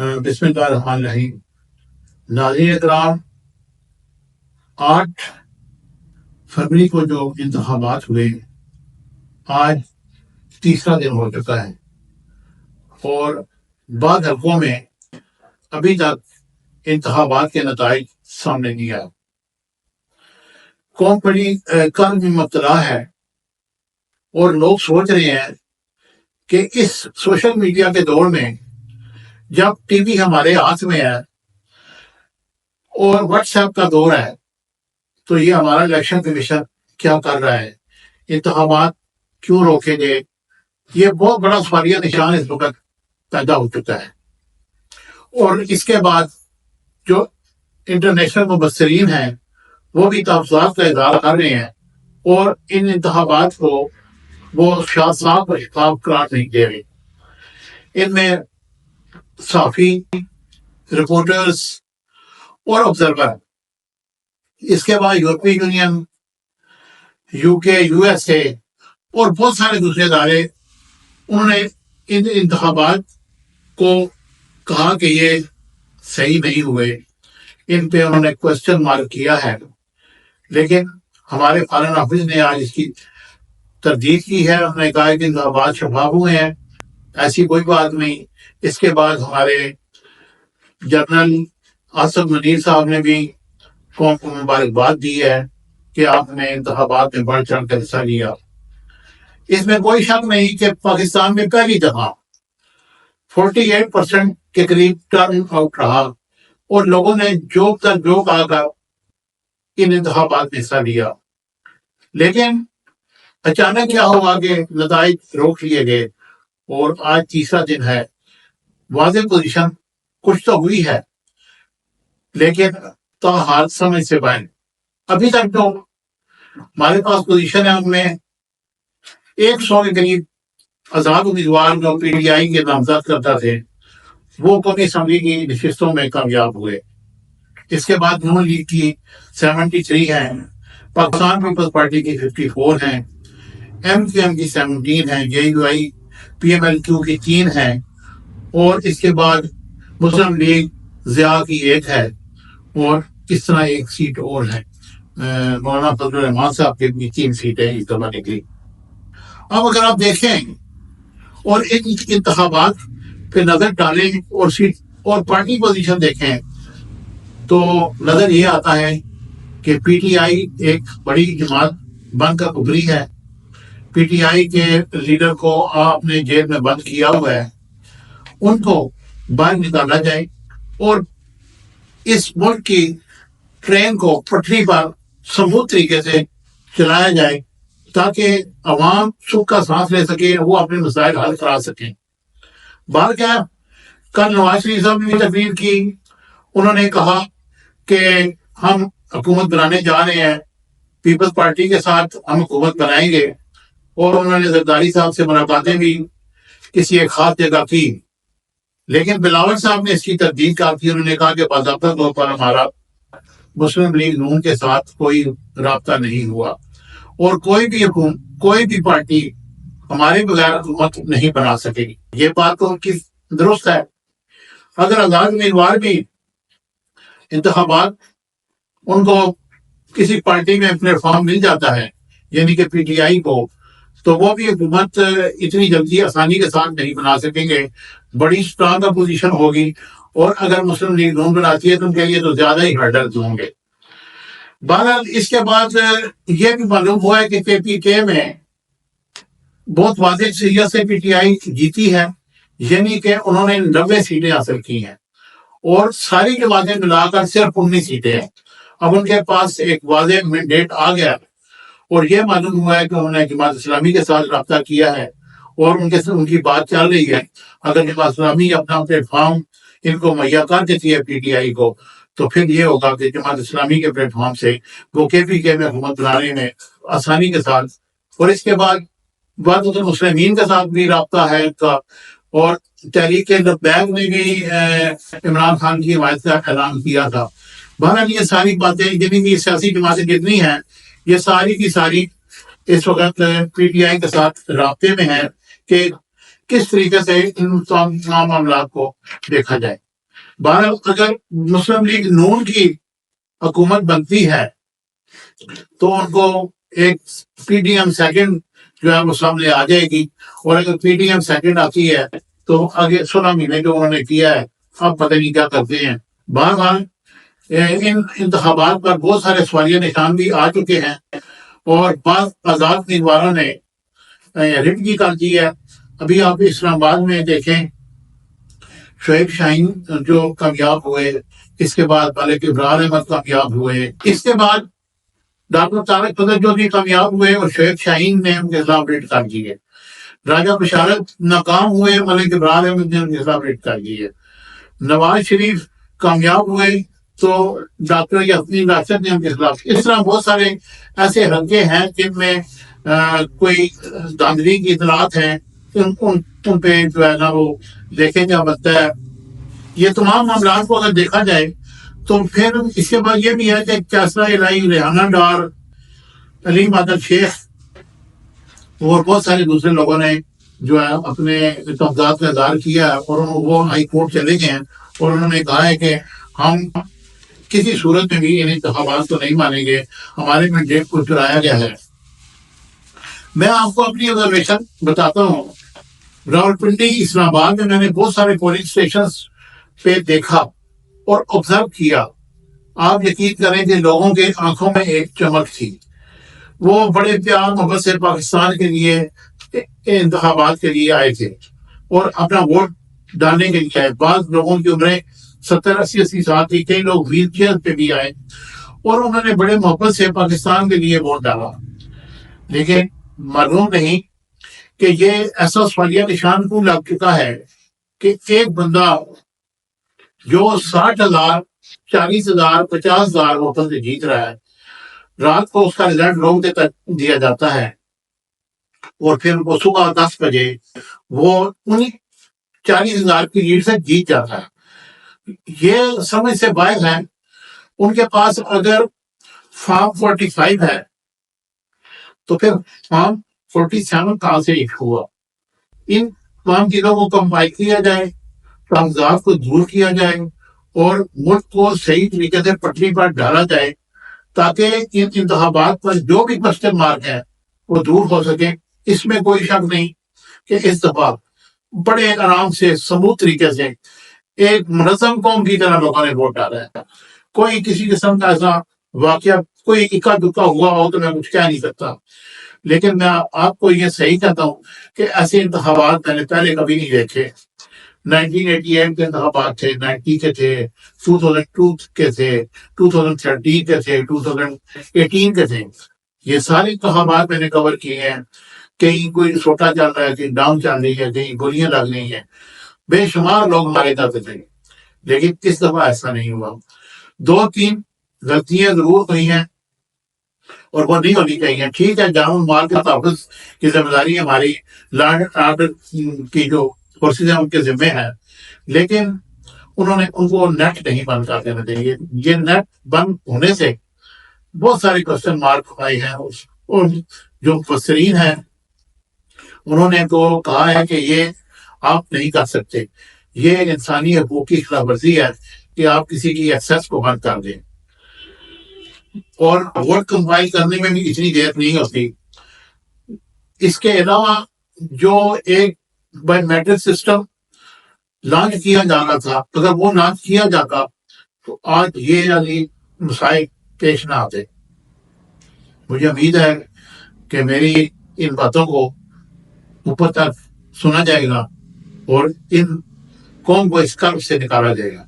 بسم اللہ الرحمن الرحیم۔ ناظرین اکرام، 8 فروری کو جو انتخابات ہوئے، آج تیسرا دن ہو چکا ہے اور بعض حلقوں میں ابھی تک انتخابات کے نتائج سامنے نہیں آئے۔ قوم بڑی قرض میں مبتلا ہے اور لوگ سوچ رہے ہیں کہ اس سوشل میڈیا کے دور میں جب ٹی وی ہمارے ہاتھ میں ہے اور واٹس ایپ کا دور ہے تو یہ ہمارا الیکشن کمیشن کیا کر رہا ہے، انتخابات کیوں روکے گئے؟ یہ بہت بڑا سوالیہ نشان اس وقت پیدا ہو چکا ہے۔ اور اس کے بعد جو انٹرنیشنل مبصرین ہیں وہ بھی تحفظات کا اظہار کر رہے ہیں اور ان انتخابات کو وہ شفاف اور شفاف قرار نہیں دے رہے۔ ان میں صحافی، رپورٹرز اور آبزرور، اس کے بعد یورپی یونین، یو کے، یو ایس اے اور بہت سارے دوسرے ادارے، انہوں نے ان انتخابات کو کہا کہ یہ صحیح نہیں ہوئے، ان پہ انہوں نے کوشچن مارک کیا ہے۔ لیکن ہمارے فارن آفس نے آج اس کی تردید کی ہے، انہوں نے کہا کہ انتخابات شفاف ہوئے ہیں، ایسی کوئی بات نہیں۔ اس کے بعد ہمارے جنرل اسف منیر صاحب نے بھی قوم کو مبارکباد دی ہے کہ آپ نے انتخابات میں بڑھ چڑھ کر حصہ لیا۔ اس میں کوئی شک نہیں کہ پاکستان میں پہلی دفعہ 48% کے قریب ٹرن آؤٹ رہا اور لوگوں نے جوک تر جوک آ کر ان انتخابات میں حصہ لیا۔ لیکن اچانک کیا ہوا کہ نتائج روک لیے گئے اور آج تیسرا دن ہے۔ واضح پوزیشن کچھ تو ہوئی ہے لیکن تاحال سمجھ سے باہر۔ ابھی تک جو ہمارے پاس پوزیشن ہے ان میں 100 کے قریب آزاد امیدوار جو پی ٹی آئی کے نامزد کرتا تھے وہ قومی اسمبلی کی نشستوں میں کامیاب ہوئے۔ اس کے بعد نون لیگ کی 73 ہیں، پاکستان پیپلز پارٹی کی 54 ہیں، ایم کیو ایم کی 17 ہیں، J U I P M L Q کی 3 ہیں اور اس کے بعد مسلم لیگ ضیاء کی 1 ہے اور اس طرح 1 سیٹ اور ہے۔ مولانا فضل الرحمان صاحب کی بھی 3 سیٹیں اس دفعہ نکلی۔ اب اگر آپ دیکھیں اور ان انتخابات پہ نظر ڈالیں اور سیٹ اور پارٹی پوزیشن دیکھیں تو نظر یہ آتا ہے کہ پی ٹی آئی ایک بڑی جماعت بن کر ابھری ہے۔ پی ٹی آئی کے لیڈر کو آپ نے جیل میں بند کیا ہوا ہے، ان کو باہر نکالا جائے اور اس ملک کی ٹرین کو پٹری پر سموتھ طریقے سے چلایا جائے تاکہ عوام سکھ کا سانس لے سکے، وہ اپنے مسائل حل کرا سکیں۔ بار کیا کل نواز شریف صاحب نے بھی تقریر کی، انہوں نے کہا کہ ہم حکومت بنانے جا رہے ہیں، پیپلز پارٹی کے ساتھ ہم حکومت بنائیں گے، اور انہوں نے زرداری صاحب سے ملاقاتیں بھی کسی ایک خاص جگہ کی۔ لیکن بلاول صاحب نے اس کی تردید کی، انہوں نے کہا کہ باضابطہ طور پر ہمارا مسلم لیگ نون کے ساتھ کوئی رابطہ نہیں ہوا اور کوئی بھی پارٹی ہمارے بغیر حکومت نہیں بنا سکے گی۔ یہ بات تو ان کی درست ہے۔ اگر آزاد امیدوار بھی انتخابات ان کو کسی پارٹی میں پلیٹ فارم مل جاتا ہے، یعنی کہ پی ٹی آئی کو، تو وہ بھی حکومت اتنی جلدی آسانی کے ساتھ نہیں بنا سکیں گے، بڑی اسٹرانگ اپوزیشن ہوگی، اور اگر مسلم لیگ نون بناتی ہے تو ان کے لیے تو زیادہ ہی ہرڈلز ہوں گے۔ بہرحال اس کے بعد یہ بھی معلوم ہوا ہے کہ پی کے میں بہت واضح صیغہ سے پی ٹی آئی جیتی ہے، یعنی کہ انہوں نے 90 سیٹیں حاصل کی ہیں اور ساری جماعتیں ملا کر صرف 19 سیٹیں ہیں۔ اب ان کے پاس ایک واضح مینڈیٹ آ گیا اور یہ معلوم ہوا ہے کہ انہوں نے جماعت اسلامی کے ساتھ رابطہ کیا ہے اور ان کی بات چل رہی ہے۔ اگر جماعت اسلامی اپنا پلیٹ فارم ان کو مہیا کر دیتی ہے پی ٹی آئی کو، تو پھر یہ ہوگا کہ جماعت اسلامی کے پلیٹ فارم سے وہ کے پی کے میں حکومت بنانے میں آسانی کے ساتھ، اور اس کے بعد المسلمین کے ساتھ بھی رابطہ ہے ان کا، اور تحریک لبیک نے بھی عمران خان کی حمایت کا اعلان کیا تھا۔ بہرحال یہ ساری باتیں جتنی بھی سیاسی جماعتیں جتنی ہیں یہ ساری کی ساری اس وقت پی ٹی آئی کے ساتھ رابطے میں ہیں کہ کس طریقے سے ان تمام معاملات کو دیکھا جائے۔ بہرحال اگر مسلم لیگ نون کی حکومت بنتی ہے تو ان کو ایک پی ڈی ایم سیکنڈ جو ہے وہ سامنے آ جائے گی، اور اگر پی ڈی ایم سیکنڈ آتی ہے تو آگے 16 مہینے جو انہوں نے کیا ہے اب پتہ نہیں کیا کرتے ہیں۔ بہرحال ان انتخابات پر بہت سارے سوالیہ نشان بھی آ چکے ہیں، اور بعض آزاد امیدواروں نے رٹ بھی کر دی ہے۔ ابھی آپ اسلام آباد میں دیکھیں، شعیب شاہین جو کامیاب ہوئے، اس کے بعد ملک ابرار احمد کامیاب ہوئے، اس کے بعد ڈاکٹر طارق فضل چودھری کامیاب ہوئے اور شعیب شاہین نے ان کے خلاف ریٹ کر دی ہے۔ راجہ بشارت ناکام ہوئے، ملک ابرار احمد نے ان کے خلاف ریٹ کر دی ہے۔ نواز شریف کامیاب ہوئے تو ڈاکٹر یاسمین راشد نے ان کے خلاف۔ اس طرح بہت سارے ایسے حلقے ہیں جن میں کوئی دھاندلی کی اطلاعات ہیں، ان پہ جو ہے نا وہ دیکھیں گے بنتا ہے۔ یہ تمام معاملات کو اگر دیکھا جائے تو پھر اس کے بعد یہ بھی ہے کہ کیسرا الہی، ریحانہ ڈار، علیم عادل شیخ اور بہت سارے دوسرے لوگوں نے جو ہے اپنے تمغات کا اظہار کیا ہے، اور وہ ہائی کورٹ چلے گئے ہیں اور انہوں نے کہا ہے کہ ہم کسی صورت میں بھی ان انتخابات کو نہیں مانیں گے، ہمارے مینڈیٹ کو چرایا گیا ہے۔ میں آپ کو اپنی آبزرویشن بتاتا ہوں۔ راولپنڈی، اسلام آباد میں نے بہت سارے پولنگ اسٹیشنز پہ دیکھا اور آبزرو کیا۔ آپ یقین کریں کہ لوگوں کے آنکھوں میں ایک چمک تھی، وہ بڑے پیار محبت سے پاکستان کے لیے انتخابات کے لیے آئے تھے اور اپنا ووٹ ڈالنے کے لیے آئے۔ بعض لوگوں کی عمریں 70-80 سال تھی، کئی لوگ ویل چیئر پہ بھی آئے اور انہوں نے بڑے محبت سے پاکستان کے لیے ووٹ ڈالا۔ لیکن معلوم نہیں کہ یہ ایسا سوالیہ نشان کیوں لگ چکا ہے کہ ایک بندہ جو 60,000، 40,000، 50,000 ووٹوں سے جیت رہا ہے، رات کو اس کا رزلٹ 9 بجے تک دیا جاتا ہے، اور پھر وہ صبح 10 بجے وہ انہیں 40,000 کی لیڈ سے جیت جاتا ہے۔ یہ سمجھ سے باہر ہے۔ ان کے پاس اگر فارم 45 ہے تو پھر فارم 47 کہاں سے ایشو ہوا؟ ان تمام چیزوں کو کمپائل کیا جائے، کاغذات کو دور کیا جائے اور ملک کو صحیح طریقے سے پٹری پر ڈالا جائے تاکہ ان انتخابات پر جو بھی کوسچن مارک ہے وہ دور ہو سکے۔ اس میں کوئی شک نہیں کہ اس دفعہ بڑے آرام سے سموتھ طریقے سے ایک منظم قوم کی طرح لوگوں نے ووٹ ڈالا ہے۔ کوئی کسی قسم کا ایسا واقعہ کوئی اکا دکا ہوا ہو تو میں کچھ کہہ نہیں سکتا، لیکن میں آپ کو یہ صحیح کہتا ہوں کہ ایسے انتخابات میں نے پہلے کبھی نہیں دیکھے۔ 1988 کے انتخابات تھے، 90 کے تھے، 2002 کے تھے، 2013 کے تھے، 2018 کے تھے۔ یہ سارے انتخابات میں نے کور کیے ہیں۔ کہیں کوئی سوٹا چل رہا ہے، کہیں ڈاؤن چل رہی ہے، کہیں گولیاں لگ رہی ہیں، بے شمار لوگ مارے جاتے تھے، لیکن اس دفعہ ایسا نہیں ہوا۔ 2-3 غلطیاں ضرور ہوئی ہیں اور وہ نہیں ہونی چاہیے۔ ٹھیک ہے، جان مال کے تحفظ کی ذمہ داری ہماری لا اینڈ آرڈر کی جو فورسز ہیں ان کے ذمے ہے، لیکن انہوں نے ان کو نیٹ نہیں بند کر دینا چاہیے۔ یہ نیٹ بند ہونے سے بہت سارے کوسچن مارک آئے ہیں، اور جو مفسرین ہیں انہوں نے تو کہا ہے کہ یہ آپ نہیں کر سکتے، یہ انسانی حقوق کی خلاف ورزی ہے کہ آپ کسی کی ایکسیس کو بند کر دیں۔ اور ووٹ کمپائل کرنے میں بھی اتنی دیر نہیں ہوتی۔ اس کے علاوہ جو ایک بائی میٹرک سسٹم لانچ کیا جانا تھا، اگر وہ لانچ کیا جاتا تو آج یہ علی مسائل پیش نہ آتے۔ مجھے امید ہے کہ میری ان باتوں کو اوپر تک سنا جائے گا اور ان قوم کو اس کرب سے نکالا جائے گا۔